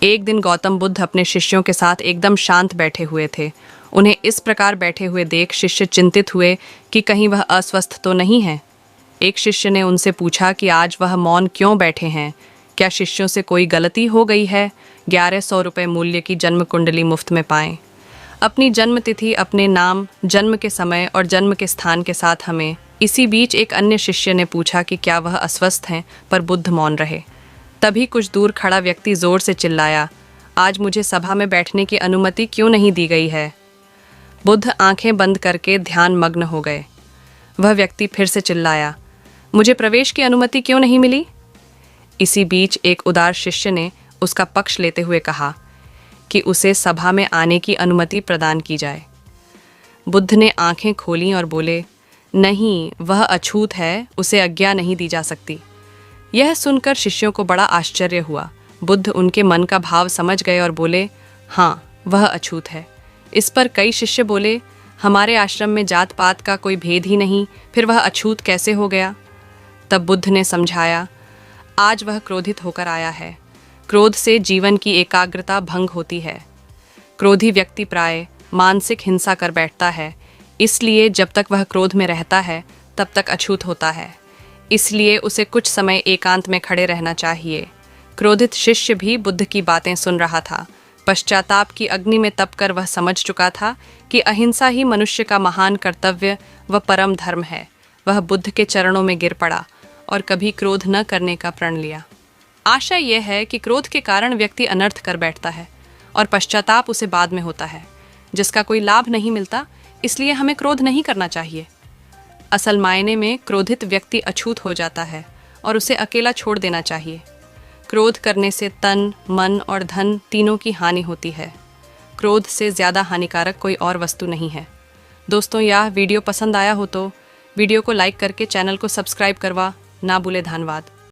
एक दिन गौतम बुद्ध अपने शिष्यों के साथ एकदम शांत बैठे हुए थे। उन्हें इस प्रकार बैठे हुए देख शिष्य चिंतित हुए कि कहीं वह अस्वस्थ तो नहीं है। एक शिष्य ने उनसे पूछा कि आज वह मौन क्यों बैठे हैं, क्या शिष्यों से कोई गलती हो गई है। 1100 रुपये मूल्य की जन्म कुंडली मुफ्त में पाएं। अपनी जन्म तिथि, अपने नाम, जन्म के समय और जन्म के स्थान के साथ हमें। इसी बीच एक अन्य शिष्य ने पूछा कि क्या वह अस्वस्थ हैं, पर बुद्ध मौन रहे। तभी कुछ दूर खड़ा व्यक्ति जोर से चिल्लाया, आज मुझे सभा में बैठने की अनुमति क्यों नहीं दी गई है। बुद्ध आंखें बंद करके ध्यान मग्न हो गए। वह व्यक्ति फिर से चिल्लाया, मुझे प्रवेश की अनुमति क्यों नहीं मिली। इसी बीच एक उदार शिष्य ने उसका पक्ष लेते हुए कहा कि उसे सभा में आने की अनुमति प्रदान की जाए। बुद्ध ने आंखें खोलीं और बोले, नहीं, वह अछूत है, उसे आज्ञा नहीं दी जा सकती। यह सुनकर शिष्यों को बड़ा आश्चर्य हुआ। बुद्ध उनके मन का भाव समझ गए और बोले, हाँ, वह अछूत है। इस पर कई शिष्य बोले, हमारे आश्रम में जात पात का कोई भेद ही नहीं, फिर वह अछूत कैसे हो गया। तब बुद्ध ने समझाया, आज वह क्रोधित होकर आया है। क्रोध से जीवन की एकाग्रता भंग होती है। क्रोधी व्यक्ति प्राय मानसिक हिंसा कर बैठता है, इसलिए जब तक वह क्रोध में रहता है तब तक अछूत होता है। इसलिए उसे कुछ समय एकांत में खड़े रहना चाहिए। क्रोधित शिष्य भी बुद्ध की बातें सुन रहा था। पश्चाताप की अग्नि में तपकर वह समझ चुका था कि अहिंसा ही मनुष्य का महान कर्तव्य व परम धर्म है। वह बुद्ध के चरणों में गिर पड़ा और कभी क्रोध न करने का प्रण लिया। आशय यह है कि क्रोध के कारण व्यक्ति अनर्थ कर बैठता है और पश्चाताप उसे बाद में होता है, जिसका कोई लाभ नहीं मिलता। इसलिए हमें क्रोध नहीं करना चाहिए। असल मायने में क्रोधित व्यक्ति अछूत हो जाता है और उसे अकेला छोड़ देना चाहिए। क्रोध करने से तन, मन और धन तीनों की हानि होती है। क्रोध से ज़्यादा हानिकारक कोई और वस्तु नहीं है। दोस्तों, यह वीडियो पसंद आया हो तो वीडियो को लाइक करके चैनल को सब्सक्राइब करवा ना भूले। धन्यवाद।